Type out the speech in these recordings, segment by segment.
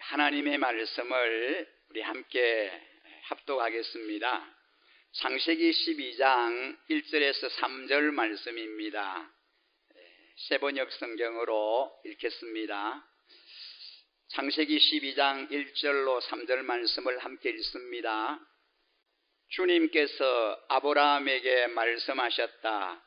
하나님의 말씀을 우리 함께 합독하겠습니다. 창세기 12장 1절에서 3절 말씀입니다. 세번역 성경으로 읽겠습니다. 창세기 12장 1절로 3절 말씀을 함께 읽습니다. 주님께서 아브라함에게 말씀하셨다.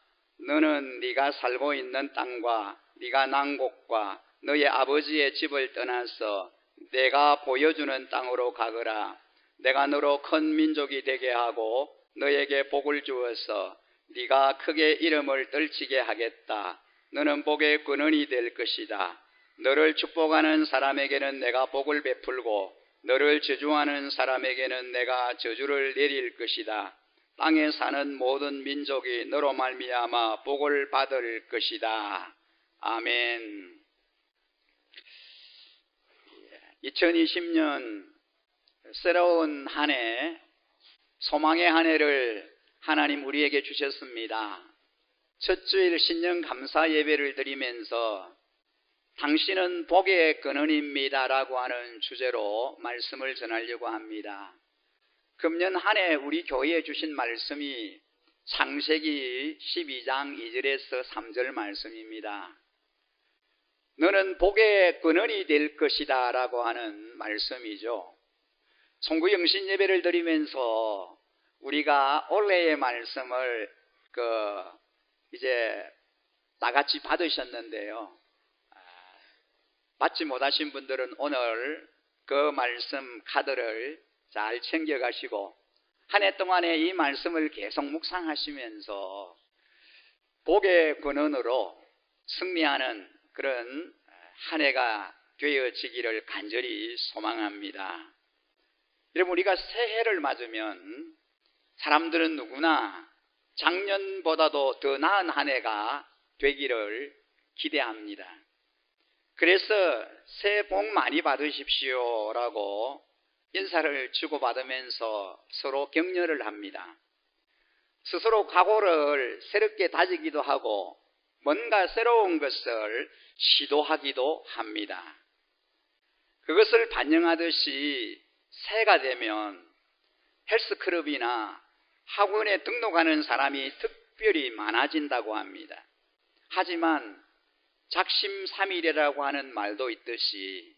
너는 네가 살고 있는 땅과 네가 난 곳과 너의 아버지의 집을 떠나서 내가 보여주는 땅으로 가거라. 내가 너로 큰 민족이 되게 하고 너에게 복을 주어서 네가 크게 이름을 떨치게 하겠다. 너는 복의 근원이 될 것이다. 너를 축복하는 사람에게는 내가 복을 베풀고 너를 저주하는 사람에게는 내가 저주를 내릴 것이다. 땅에 사는 모든 민족이 너로 말미암아 복을 받을 것이다. 아멘. 2020년 새로운 한 해, 소망의 한 해를 하나님 우리에게 주셨습니다. 첫 주일 신년 감사 예배를 드리면서 당신은 복의 근원입니다 라고 하는 주제로 말씀을 전하려고 합니다. 금년 한 해 우리 교회에 주신 말씀이 창세기 12장 2절에서 3절 말씀입니다. 너는 복의 근원이 될 것이다 라고 하는 말씀이죠. 송구 영신 예배를 드리면서 우리가 올해의 말씀을 이제 나같이 받으셨는데요. 받지 못하신 분들은 오늘 그 말씀 카드를 잘 챙겨가시고 한 해 동안에 이 말씀을 계속 묵상하시면서 복의 근원으로 승리하는 그런 한 해가 되어지기를 간절히 소망합니다. 여러분, 우리가 새해를 맞으면 사람들은 누구나 작년보다도 더 나은 한 해가 되기를 기대합니다. 그래서 새해 복 많이 받으십시오 라고 인사를 주고받으면서 서로 격려를 합니다. 스스로 각오를 새롭게 다지기도 하고 뭔가 새로운 것을 시도하기도 합니다. 그것을 반영하듯이 새해가 되면 헬스클럽이나 학원에 등록하는 사람이 특별히 많아진다고 합니다. 하지만 작심삼일이라고 하는 말도 있듯이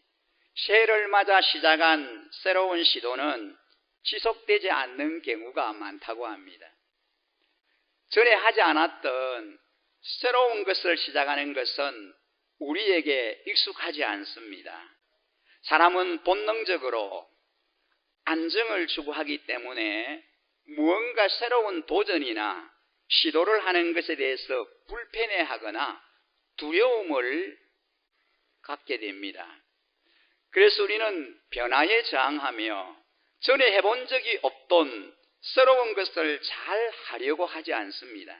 새해를 맞아 시작한 새로운 시도는 지속되지 않는 경우가 많다고 합니다. 전에 하지 않았던 새로운 것을 시작하는 것은 우리에게 익숙하지 않습니다. 사람은 본능적으로 안정을 추구하기 때문에 무언가 새로운 도전이나 시도를 하는 것에 대해서 불편해하거나 두려움을 갖게 됩니다. 그래서 우리는 변화에 저항하며 전에 해본 적이 없던 새로운 것을 잘 하려고 하지 않습니다.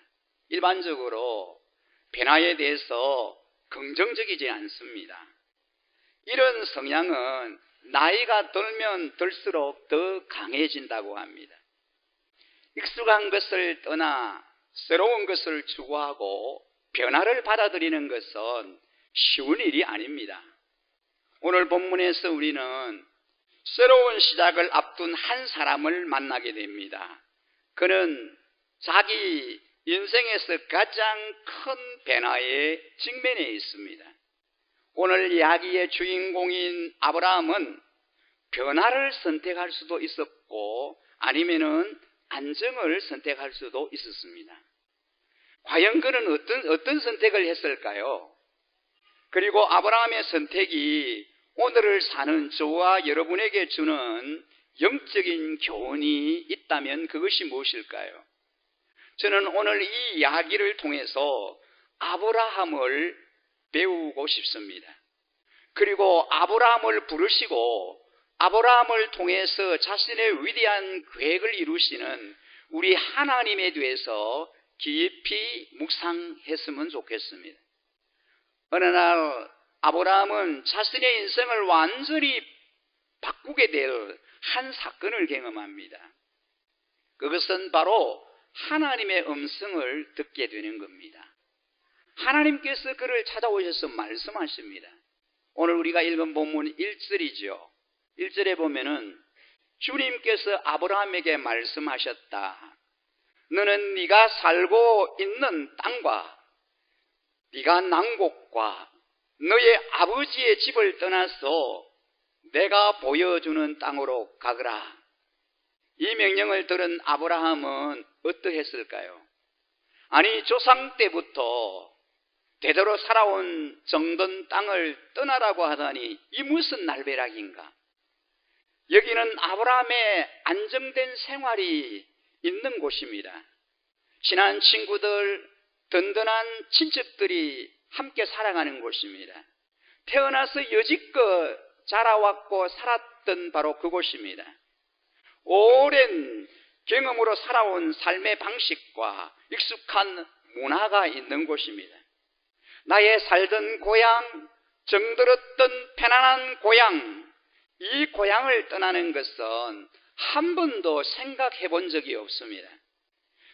일반적으로 변화에 대해서 긍정적이지 않습니다. 이런 성향은 나이가 들면 들수록 더 강해진다고 합니다. 익숙한 것을 떠나 새로운 것을 추구하고 변화를 받아들이는 것은 쉬운 일이 아닙니다. 오늘 본문에서 우리는 새로운 시작을 앞둔 한 사람을 만나게 됩니다. 그는 자기 인생에서 가장 큰 변화에 직면해 있습니다. 오늘 이야기의 주인공인 아브라함은 변화를 선택할 수도 있었고 아니면은 안정을 선택할 수도 있었습니다. 과연 그는 어떤 선택을 했을까요? 그리고 아브라함의 선택이 오늘을 사는 저와 여러분에게 주는 영적인 교훈이 있다면 그것이 무엇일까요? 저는 오늘 이 이야기를 통해서 아브라함을 배우고 싶습니다. 그리고 아브라함을 부르시고 아브라함을 통해서 자신의 위대한 계획을 이루시는 우리 하나님에 대해서 깊이 묵상했으면 좋겠습니다. 어느 날 아브라함은 자신의 인생을 완전히 바꾸게 될 한 사건을 경험합니다. 그것은 바로 하나님의 음성을 듣게 되는 겁니다. 하나님께서 그를 찾아오셔서 말씀하십니다. 오늘 우리가 읽은 본문 1절이죠. 1절에 보면은 주님께서 아브라함에게 말씀하셨다. 너는 네가 살고 있는 땅과 네가 난 곳과 너의 아버지의 집을 떠나서 내가 보여주는 땅으로 가거라. 이 명령을 들은 아브라함은 어떠했을까요? 아니, 조상 때부터 대대로 살아온 정든 땅을 떠나라고 하다니 이 무슨 날벼락인가? 여기는 아브라함의 안정된 생활이 있는 곳입니다. 친한 친구들, 든든한 친척들이 함께 살아가는 곳입니다. 태어나서 여지껏 자라왔고 살았던 바로 그곳입니다. 오랜 경험으로 살아온 삶의 방식과 익숙한 문화가 있는 곳입니다. 나의 살던 고향, 정들었던 편안한 고향, 이 고향을 떠나는 것은 한 번도 생각해 본 적이 없습니다.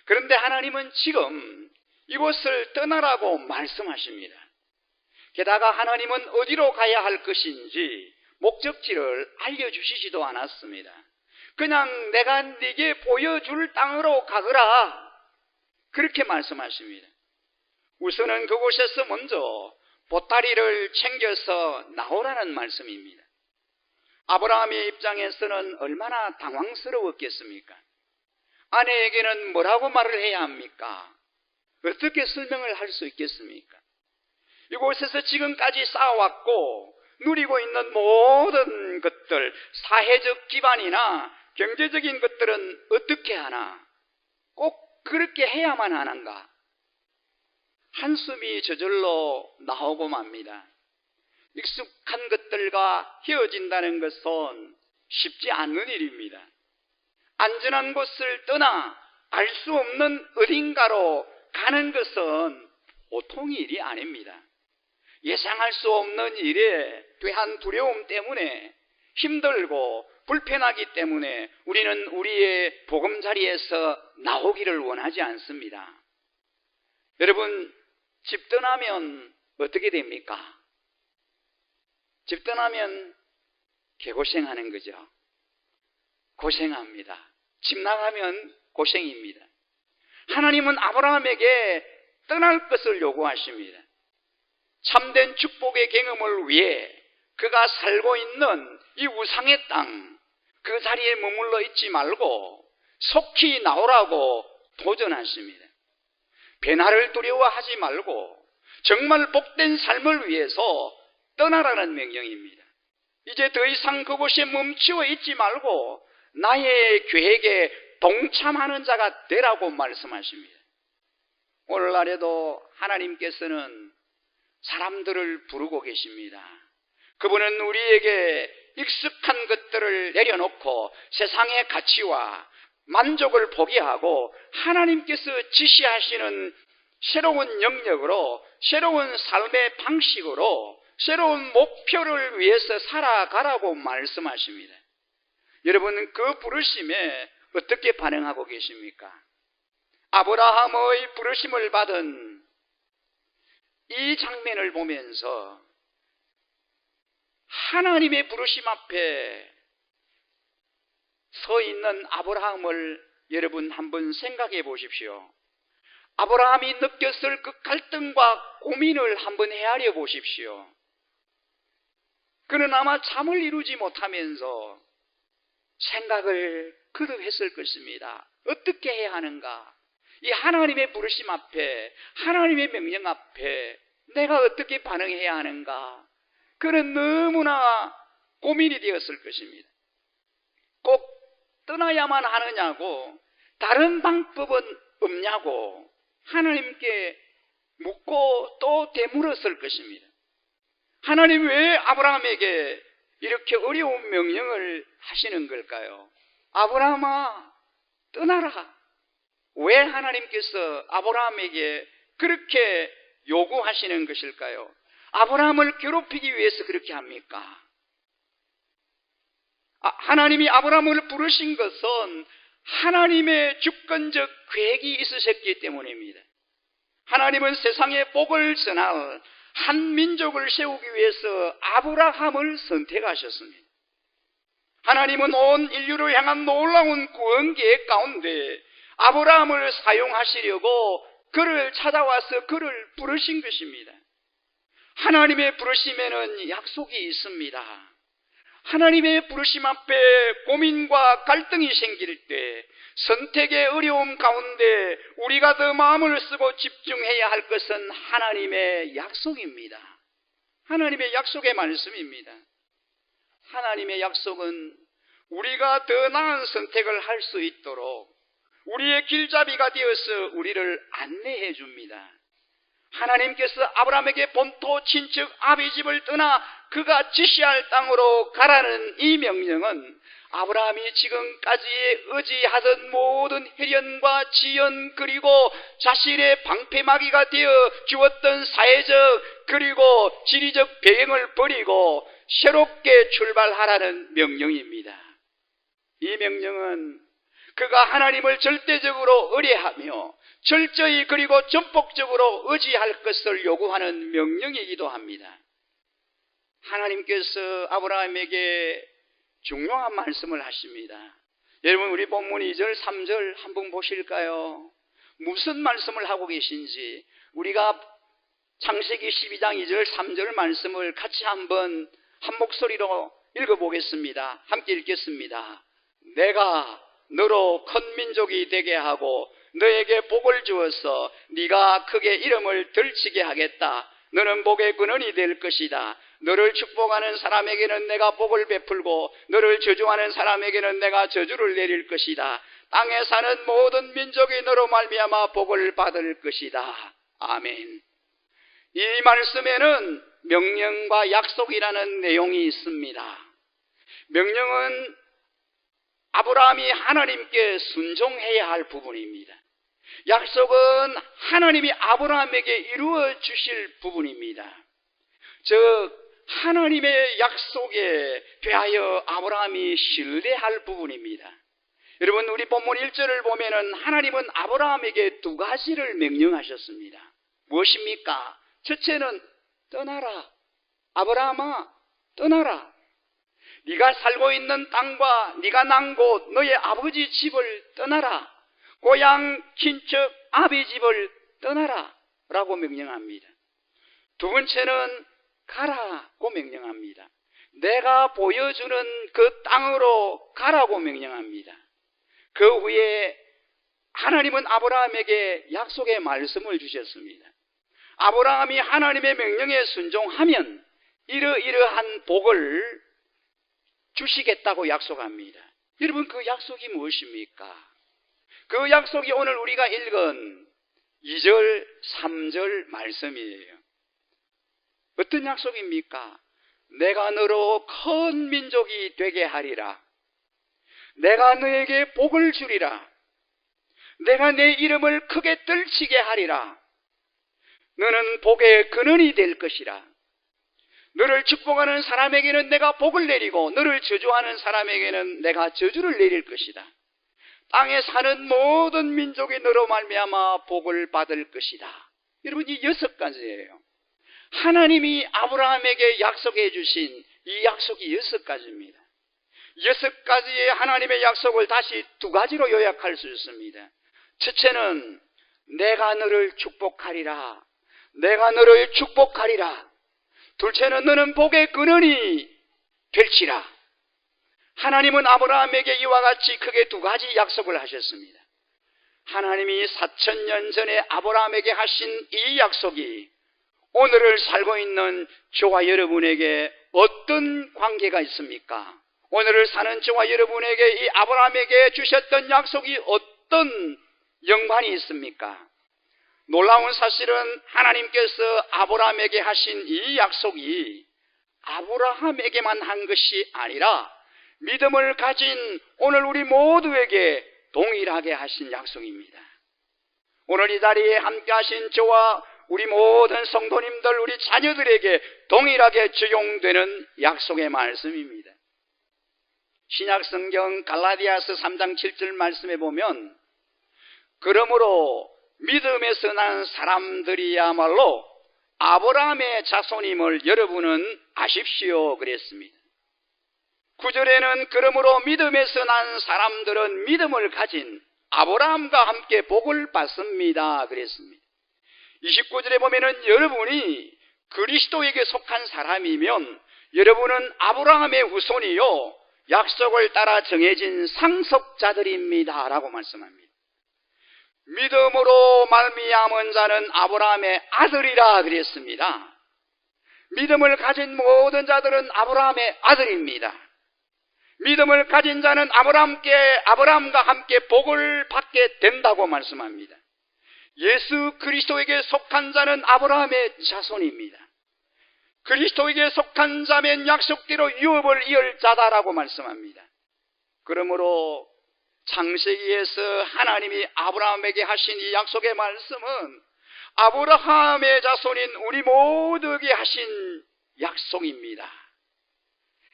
그런데 하나님은 지금 이곳을 떠나라고 말씀하십니다. 게다가 하나님은 어디로 가야 할 것인지 목적지를 알려주시지도 않았습니다. 그냥 내가 네게 보여줄 땅으로 가거라, 그렇게 말씀하십니다. 우선은 그곳에서 먼저 보따리를 챙겨서 나오라는 말씀입니다. 아브라함의 입장에서는 얼마나 당황스러웠겠습니까? 아내에게는 뭐라고 말을 해야 합니까? 어떻게 설명을 할 수 있겠습니까? 이곳에서 지금까지 쌓아왔고 누리고 있는 모든 것들, 사회적 기반이나 경제적인 것들은 어떻게 하나? 꼭 그렇게 해야만 하는가? 한숨이 저절로 나오고 맙니다. 익숙한 것들과 헤어진다는 것은 쉽지 않은 일입니다. 안전한 곳을 떠나 알 수 없는 어딘가로 가는 것은 보통의 일이 아닙니다. 예상할 수 없는 일에 대한 두려움 때문에 힘들고 불편하기 때문에 우리는 우리의 보금자리에서 나오기를 원하지 않습니다. 여러분, 집 떠나면 어떻게 됩니까? 집 떠나면 개고생하는 거죠. 고생합니다. 집 나가면 고생입니다. 하나님은 아브라함에게 떠날 것을 요구하십니다. 참된 축복의 경험을 위해 그가 살고 있는 이 우상의 땅, 그 자리에 머물러 있지 말고 속히 나오라고 도전하십니다. 배나를 두려워하지 말고 정말 복된 삶을 위해서 떠나라는 명령입니다. 이제 더 이상 그곳에 멈추어 있지 말고 나의 계획에 동참하는 자가 되라고 말씀하십니다. 오늘날에도 하나님께서는 사람들을 부르고 계십니다. 그분은 우리에게 익숙한 것들을 내려놓고 세상의 가치와 만족을 포기하고 하나님께서 지시하시는 새로운 영역으로, 새로운 삶의 방식으로, 새로운 목표를 위해서 살아가라고 말씀하십니다. 여러분, 그 부르심에 어떻게 반응하고 계십니까? 아브라함의 부르심을 받은 이 장면을 보면서 하나님의 부르심 앞에 서 있는 아브라함을 여러분 한번 생각해 보십시오. 아브라함이 느꼈을 그 갈등과 고민을 한번 헤아려 보십시오. 그는 아마 잠을 이루지 못하면서 생각을 거듭했을 것입니다. 어떻게 해야 하는가? 이 하나님의 부르심 앞에, 하나님의 명령 앞에 내가 어떻게 반응해야 하는가? 그는 너무나 고민이 되었을 것입니다. 꼭 떠나야만 하느냐고, 다른 방법은 없냐고 하나님께 묻고 또 되물었을 것입니다. 하나님 왜 아브라함에게 이렇게 어려운 명령을 하시는 걸까요? 아브라함아, 떠나라. 왜 하나님께서 아브라함에게 그렇게 요구하시는 것일까요? 아브라함을 괴롭히기 위해서 그렇게 합니까? 하나님이 아브라함을 부르신 것은 하나님의 주권적 계획이 있으셨기 때문입니다. 하나님은 세상에 복을 전할 한 민족을 세우기 위해서 아브라함을 선택하셨습니다. 하나님은 온 인류를 향한 놀라운 구원 계획 가운데 아브라함을 사용하시려고 그를 찾아와서 그를 부르신 것입니다. 하나님의 부르심에는 약속이 있습니다. 하나님의 부르심 앞에 고민과 갈등이 생길 때, 선택의 어려움 가운데 우리가 더 마음을 쓰고 집중해야 할 것은 하나님의 약속입니다. 하나님의 약속의 말씀입니다. 하나님의 약속은 우리가 더 나은 선택을 할 수 있도록 우리의 길잡이가 되어서 우리를 안내해 줍니다. 하나님께서 아브라함에게 본토 친척 아비집을 떠나 그가 지시할 땅으로 가라는 이 명령은 아브라함이 지금까지 의지하던 모든 혜련과 지연 그리고 자신의 방패막이가 되어 주었던 사회적 그리고 지리적 배경을 버리고 새롭게 출발하라는 명령입니다. 이 명령은 그가 하나님을 절대적으로 의뢰하며 철저히 그리고 전폭적으로 의지할 것을 요구하는 명령이기도 합니다. 하나님께서 아브라함에게 중요한 말씀을 하십니다. 여러분, 우리 본문 2절 3절 한번 보실까요? 무슨 말씀을 하고 계신지 우리가 창세기 12장 2절 3절 말씀을 같이 한번 한 목소리로 읽어보겠습니다. 함께 읽겠습니다. 내가 너로 큰 민족이 되게 하고 너에게 복을 주어서 네가 크게 이름을 들치게 하겠다. 너는 복의 근원이 될 것이다. 너를 축복하는 사람에게는 내가 복을 베풀고 너를 저주하는 사람에게는 내가 저주를 내릴 것이다. 땅에 사는 모든 민족이 너로 말미암아 복을 받을 것이다. 아멘. 이 말씀에는 명령과 약속이라는 내용이 있습니다. 명령은 아브라함이 하나님께 순종해야 할 부분입니다. 약속은 하나님이 아브라함에게 이루어 주실 부분입니다. 즉 하나님의 약속에 대하여 아브라함이 신뢰할 부분입니다. 여러분, 우리 본문 1절을 보면은 하나님은 아브라함에게 두 가지를 명령하셨습니다. 무엇입니까? 첫째는 떠나라. 아브라함아, 떠나라. 네가 살고 있는 땅과 네가 난 곳, 너의 아버지 집을 떠나라. 고향, 친척, 아비 집을 떠나라 라고 명령합니다. 두 번째는 가라고 명령합니다. 내가 보여주는 그 땅으로 가라고 명령합니다. 그 후에 하나님은 아브라함에게 약속의 말씀을 주셨습니다. 아브라함이 하나님의 명령에 순종하면 이러이러한 복을 주시겠다고 약속합니다. 여러분, 그 약속이 무엇입니까? 그 약속이 오늘 우리가 읽은 2절, 3절 말씀이에요. 어떤 약속입니까? 내가 너로 큰 민족이 되게 하리라. 내가 너에게 복을 주리라. 내가 내 이름을 크게 떨치게 하리라. 너는 복의 근원이 될 것이라. 너를 축복하는 사람에게는 내가 복을 내리고 너를 저주하는 사람에게는 내가 저주를 내릴 것이다. 땅에 사는 모든 민족이 너로 말미암아 복을 받을 것이다. 여러분, 이 6가지예요. 하나님이 아브라함에게 약속해 주신 이 약속이 6가지입니다. 6가지의 하나님의 약속을 다시 2가지로 요약할 수 있습니다. 첫째는 내가 너를 축복하리라. 내가 너를 축복하리라. 둘째는 너는 복의 근원이 될지라. 하나님은 아브라함에게 이와 같이 크게 2가지 약속을 하셨습니다. 하나님이 4000년 전에 아브라함에게 하신 이 약속이 오늘을 살고 있는 저와 여러분에게 어떤 관계가 있습니까? 오늘을 사는 저와 여러분에게 이 아브라함에게 주셨던 약속이 어떤 연관이 있습니까? 놀라운 사실은 하나님께서 아브라함에게 하신 이 약속이 아브라함에게만 한 것이 아니라 믿음을 가진 오늘 우리 모두에게 동일하게 하신 약속입니다. 오늘 이 자리에 함께 하신 저와 우리 모든 성도님들, 우리 자녀들에게 동일하게 적용되는 약속의 말씀입니다. 신약성경 갈라디아서 3장 7절 말씀에 보면 그러므로 믿음에서 난 사람들이야말로 아브라함의 자손임을 여러분은 아십시오 그랬습니다. 9절에는 그러므로 믿음에서 난 사람들은 믿음을 가진 아브라함과 함께 복을 받습니다 그랬습니다. 29절에 보면은 여러분이 그리스도에게 속한 사람이면 여러분은 아브라함의 후손이요 약속을 따라 정해진 상속자들입니다 라고 말씀합니다. 믿음으로 말미암은 자는 아브라함의 아들이라 그랬습니다. 믿음을 가진 모든 자들은 아브라함의 아들입니다. 믿음을 가진 자는 아브라함과 함께 복을 받게 된다고 말씀합니다. 예수 그리스도에게 속한 자는 아브라함의 자손입니다. 그리스도에게 속한 자면 약속대로 유업을 이을 자다라고 말씀합니다. 그러므로 창세기에서 하나님이 아브라함에게 하신 이 약속의 말씀은 아브라함의 자손인 우리 모두에게 하신 약속입니다.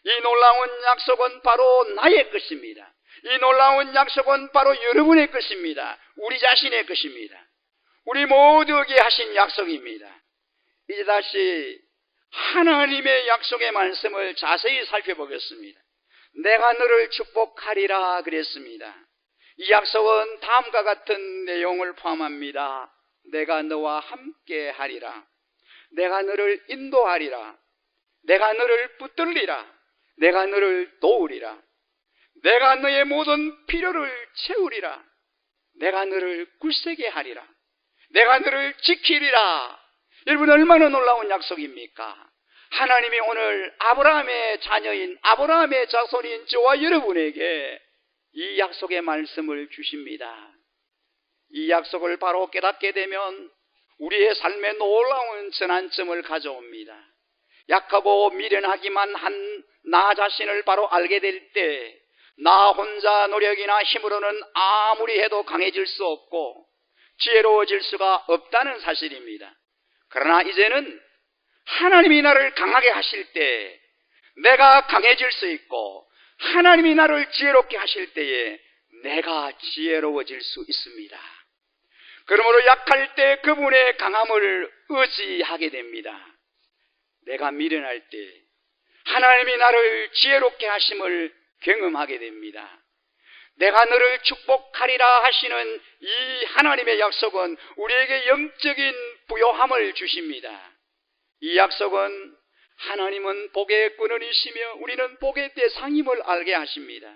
이 놀라운 약속은 바로 나의 것입니다. 이 놀라운 약속은 바로 여러분의 것입니다. 우리 자신의 것입니다. 우리 모두에게 하신 약속입니다. 이제 다시 하나님의 약속의 말씀을 자세히 살펴보겠습니다. 내가 너를 축복하리라 그랬습니다. 이 약속은 다음과 같은 내용을 포함합니다. 내가 너와 함께 하리라. 내가 너를 인도하리라. 내가 너를 붙들리라. 내가 너를 도우리라. 내가 너의 모든 필요를 채우리라. 내가 너를 굳세게 하리라. 내가 너를 지키리라. 여러분 얼마나 놀라운 약속입니까? 하나님이 오늘 아브라함의 자녀인 아브라함의 자손인 저와 여러분에게 이 약속의 말씀을 주십니다. 이 약속을 바로 깨닫게 되면 우리의 삶에 놀라운 전환점을 가져옵니다. 약하고 미련하기만 한 나 자신을 바로 알게 될 때 나 혼자 노력이나 힘으로는 아무리 해도 강해질 수 없고 지혜로워질 수가 없다는 사실입니다. 그러나 이제는 하나님이 나를 강하게 하실 때 내가 강해질 수 있고 하나님이 나를 지혜롭게 하실 때에 내가 지혜로워질 수 있습니다. 그러므로 약할 때 그분의 강함을 의지하게 됩니다. 내가 미련할 때 하나님이 나를 지혜롭게 하심을 경험하게 됩니다. 내가 너를 축복하리라 하시는 이 하나님의 약속은 우리에게 영적인 부요함을 주십니다. 이 약속은 하나님은 복의 근원이시며 우리는 복의 대상임을 알게 하십니다.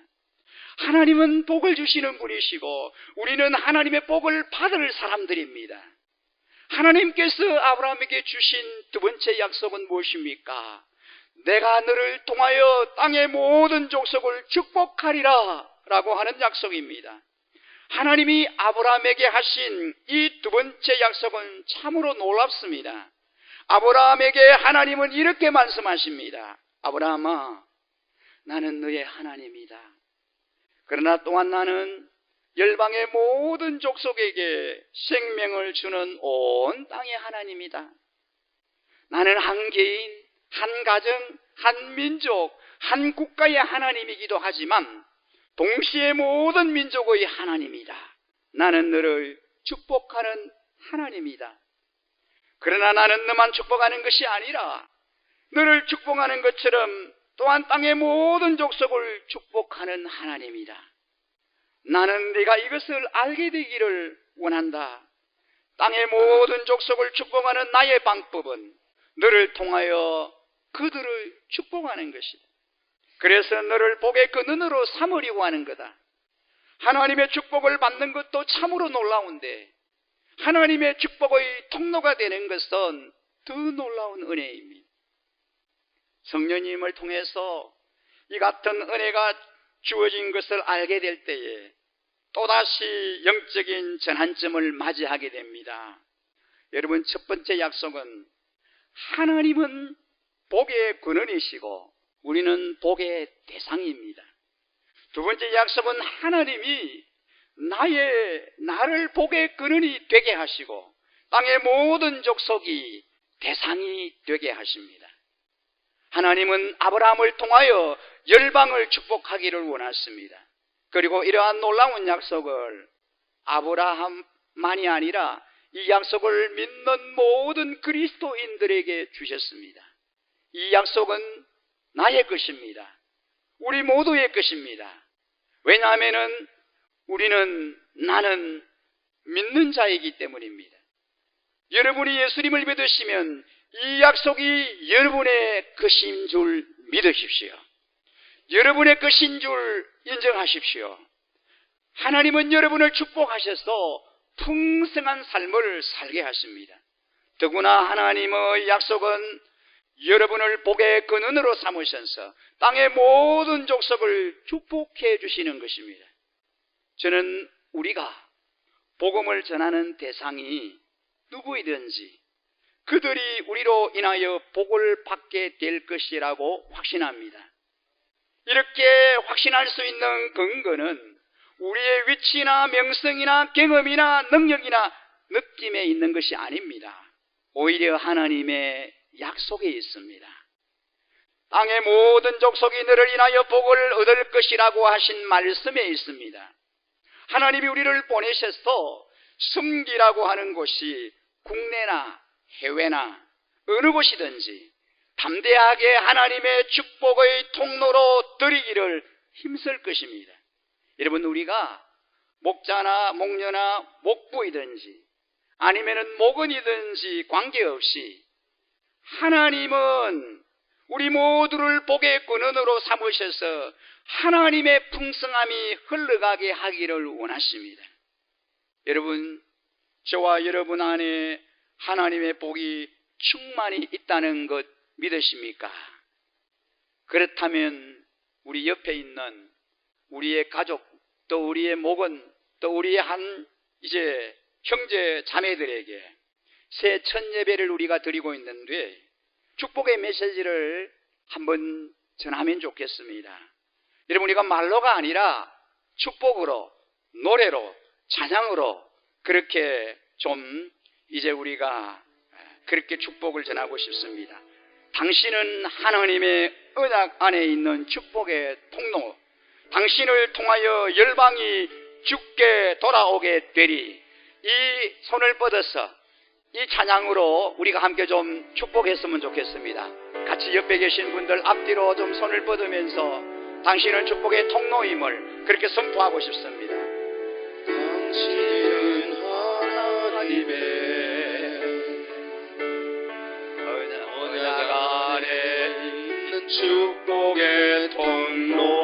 하나님은 복을 주시는 분이시고 우리는 하나님의 복을 받을 사람들입니다. 하나님께서 아브라함에게 주신 두 번째 약속은 무엇입니까? 내가 너를 통하여 땅의 모든 족속을 축복하리라 라고 하는 약속입니다. 하나님이 아브라함에게 하신 이 두 번째 약속은 참으로 놀랍습니다. 아브라함에게 하나님은 이렇게 말씀하십니다. 아브라함아, 나는 너의 하나님이다. 그러나 또한 나는 열방의 모든 족속에게 생명을 주는 온 땅의 하나님이다. 나는 한 개인, 한 가정, 한 민족, 한 국가의 하나님이기도 하지만 동시에 모든 민족의 하나님이다. 나는 너를 축복하는 하나님이다. 그러나 나는 너만 축복하는 것이 아니라 너를 축복하는 것처럼 또한 땅의 모든 족속을 축복하는 하나님이다. 나는 네가 이것을 알게 되기를 원한다. 땅의 모든 족속을 축복하는 나의 방법은 너를 통하여 그들을 축복하는 것이다. 그래서 너를 복의 근원으로 삼으려고 하는 거다. 하나님의 축복을 받는 것도 참으로 놀라운데 하나님의 축복의 통로가 되는 것은 더 놀라운 은혜입니다. 성령님을 통해서 이 같은 은혜가 주어진 것을 알게 될 때에 또다시 영적인 전환점을 맞이하게 됩니다. 여러분, 첫 번째 약속은 하나님은 복의 근원이시고 우리는 복의 대상입니다. 두 번째 약속은 하나님이 나를 복의 근원이 되게 하시고 땅의 모든 족속이 대상이 되게 하십니다. 하나님은 아브라함을 통하여 열방을 축복하기를 원하십니다. 그리고 이러한 놀라운 약속을 아브라함만이 아니라 이 약속을 믿는 모든 그리스도인들에게 주셨습니다. 이 약속은 나의 것입니다. 우리 모두의 것입니다. 왜냐하면은 나는 믿는 자이기 때문입니다. 여러분이 예수님을 믿으시면 이 약속이 여러분의 것인 줄 믿으십시오. 여러분의 것인 줄 인정하십시오. 하나님은 여러분을 축복하셔서 풍성한 삶을 살게 하십니다. 더구나 하나님의 약속은 여러분을 복의 근원으로 삼으셔서 땅의 모든 족속을 축복해 주시는 것입니다. 저는 우리가 복음을 전하는 대상이 누구이든지 그들이 우리로 인하여 복을 받게 될 것이라고 확신합니다. 이렇게 확신할 수 있는 근거는 우리의 위치나 명성이나 경험이나 능력이나 느낌에 있는 것이 아닙니다. 오히려 하나님의 약속에 있습니다. 땅의 모든 족속이 너를 인하여 복을 얻을 것이라고 하신 말씀에 있습니다. 하나님이 우리를 보내셔서 섬기라고 하는 곳이 국내나 해외나 어느 곳이든지 담대하게 하나님의 축복의 통로로 드리기를 힘쓸 것입니다. 여러분, 우리가 목자나 목녀나 목부이든지 아니면은 목원이든지 관계없이 하나님은 우리 모두를 복의 근원으로 삼으셔서 하나님의 풍성함이 흘러가게 하기를 원하십니다. 여러분, 저와 여러분 안에 하나님의 복이 충만히 있다는 것 믿으십니까? 그렇다면 우리 옆에 있는 우리의 가족, 또 우리의 목원, 또 우리의 이제 형제 자매들에게 새 첫 예배를 우리가 드리고 있는데 축복의 메시지를 한번 전하면 좋겠습니다. 여러분, 우리가 말로가 아니라 축복으로, 노래로, 찬양으로 그렇게 좀 이제 우리가 그렇게 축복을 전하고 싶습니다. 당신은 하나님의 언약 안에 있는 축복의 통로, 당신을 통하여 열방이 주께 돌아오게 되리. 이 손을 뻗어서 이 찬양으로 우리가 함께 좀 축복했으면 좋겠습니다. 같이 옆에 계신 분들 앞뒤로 좀 손을 뻗으면서 당신은 축복의 통로임을 그렇게 선포하고 싶습니다. 당신은 하나님의 언약 아래 있는 축복의 통로,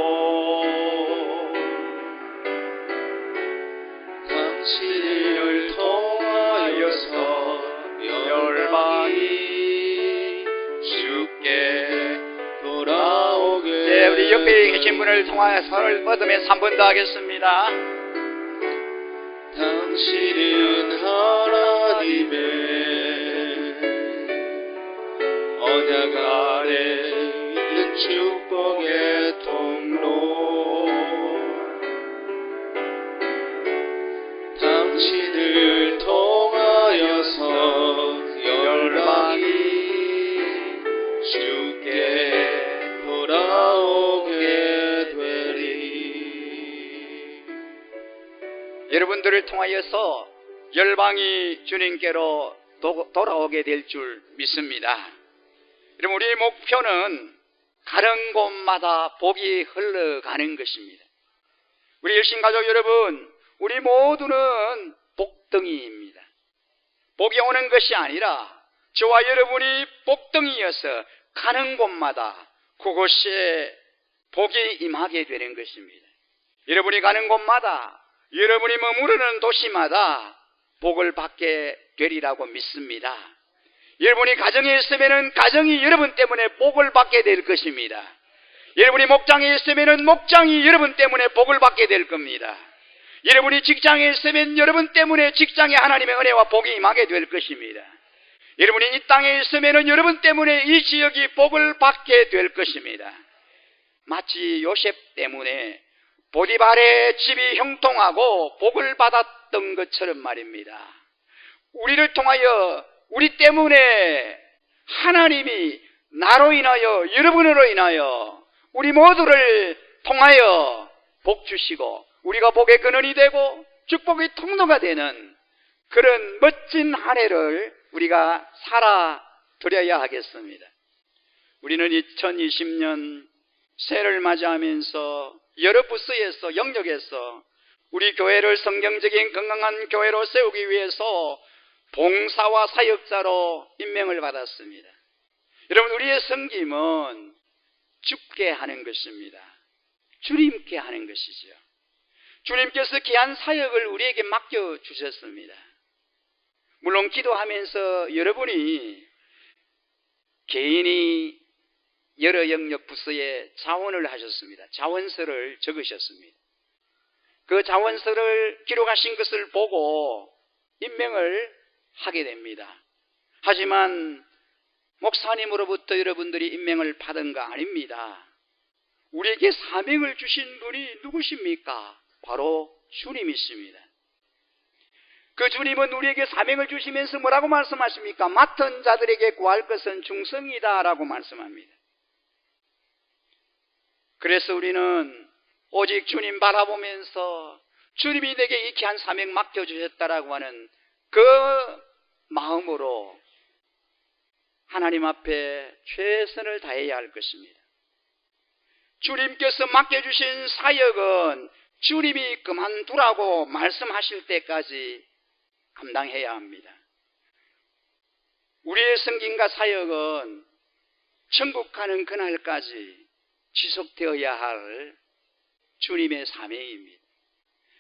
당신을 통하여서 열방이 주께 돌아오게. 네, 우리 옆에 계신 분을 통하여 손을 뻗으면서 한 번 더 하겠습니다. 당신은 하나님의 언약 아래 있는 축복의 통로, 당신을 통하여서 열방이 주께 돌아오게 되리. 여러분들을 통하여서 열방이 주님께로 돌아오게 될 줄 믿습니다. 여러분, 우리의 목표는 가는 곳마다 복이 흘러가는 것입니다. 우리 열심가족 여러분, 우리 모두는 복덩이입니다. 복이 오는 것이 아니라 저와 여러분이 복덩이여서 가는 곳마다 그곳에 복이 임하게 되는 것입니다. 여러분이 가는 곳마다, 여러분이 머무르는 도시마다 복을 받게 되리라고 믿습니다. 여러분이 가정에 있으면 가정이 여러분 때문에 복을 받게 될 것입니다. 여러분이 목장에 있으면 목장이 여러분 때문에 복을 받게 될 겁니다. 여러분이 직장에 있으면 여러분 때문에 직장에 하나님의 은혜와 복이 임하게 될 것입니다. 여러분이 이 땅에 있으면 여러분 때문에 이 지역이 복을 받게 될 것입니다. 마치 요셉 때문에 보디발의 집이 형통하고 복을 받았던 것처럼 말입니다. 우리를 통하여, 우리 때문에 하나님이 나로 인하여, 여러분으로 인하여 우리 모두를 통하여 복 주시고 우리가 복의 근원이 되고 축복의 통로가 되는 그런 멋진 한 해를 우리가 살아드려야 하겠습니다. 우리는 2020년 새해를 맞이하면서 여러 부서에서 영역에서 우리 교회를 성경적인 건강한 교회로 세우기 위해서 봉사와 사역자로 임명을 받았습니다. 여러분, 우리의 섬김은 주께 하는 것입니다. 주님께 하는 것이죠. 주님께서 귀한 사역을 우리에게 맡겨주셨습니다. 물론 기도하면서 여러분이 개인이 여러 영역 부서에 자원을 하셨습니다. 자원서를 적으셨습니다. 그 자원서를 기록하신 것을 보고 임명을 하게 됩니다. 하지만 목사님으로부터 여러분들이 임명을 받은 거 아닙니다. 우리에게 사명을 주신 분이 누구십니까? 바로 주님이십니다. 그 주님은 우리에게 사명을 주시면서 뭐라고 말씀하십니까? 맡은 자들에게 구할 것은 중성이다 라고 말씀합니다. 그래서 우리는 오직 주님 바라보면서 주님이 내게 이 귀한 사명 맡겨주셨다라고 하는 그 마음으로 하나님 앞에 최선을 다해야 할 것입니다. 주님께서 맡겨주신 사역은 주님이 그만두라고 말씀하실 때까지 감당해야 합니다. 우리의 섬김과 사역은 천국 가는 그날까지 지속되어야 할 주님의 사명입니다.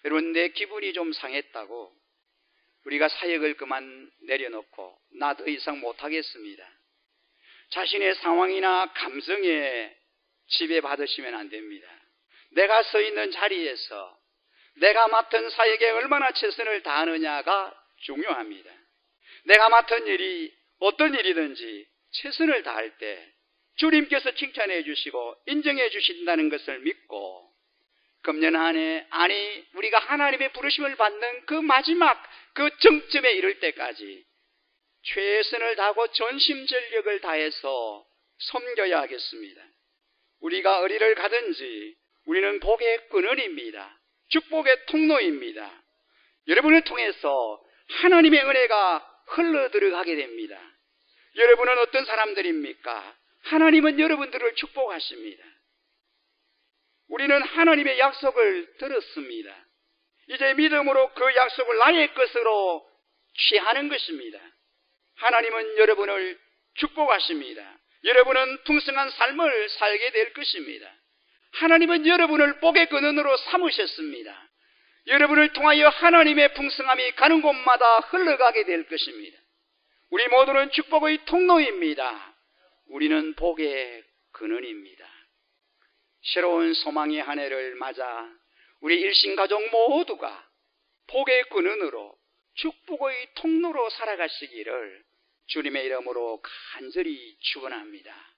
여러분, 내 기분이 좀 상했다고 우리가 사역을 그만 내려놓고 나 더 이상 못하겠습니다, 자신의 상황이나 감정에 지배받으시면 안 됩니다. 내가 서 있는 자리에서 내가 맡은 사역에 얼마나 최선을 다하느냐가 중요합니다. 내가 맡은 일이 어떤 일이든지 최선을 다할 때 주님께서 칭찬해 주시고 인정해 주신다는 것을 믿고 금년 한 해, 아니 우리가 하나님의 부르심을 받는 그 마지막 그 정점에 이를 때까지 최선을 다하고 전심전력을 다해서 섬겨야 하겠습니다. 우리가 어디를 가든지 우리는 복의 근원입니다. 축복의 통로입니다. 여러분을 통해서 하나님의 은혜가 흘러들어가게 됩니다. 여러분은 어떤 사람들입니까? 하나님은 여러분들을 축복하십니다. 우리는 하나님의 약속을 들었습니다. 이제 믿음으로 그 약속을 나의 것으로 취하는 것입니다. 하나님은 여러분을 축복하십니다. 여러분은 풍성한 삶을 살게 될 것입니다. 하나님은 여러분을 복의 근원으로 삼으셨습니다. 여러분을 통하여 하나님의 풍성함이 가는 곳마다 흘러가게 될 것입니다. 우리 모두는 축복의 통로입니다. 우리는 복의 근원입니다. 새로운 소망의 한 해를 맞아 우리 일신가족 모두가 복의 근원으로 축복의 통로로 살아가시기를 주님의 이름으로 간절히 축원합니다.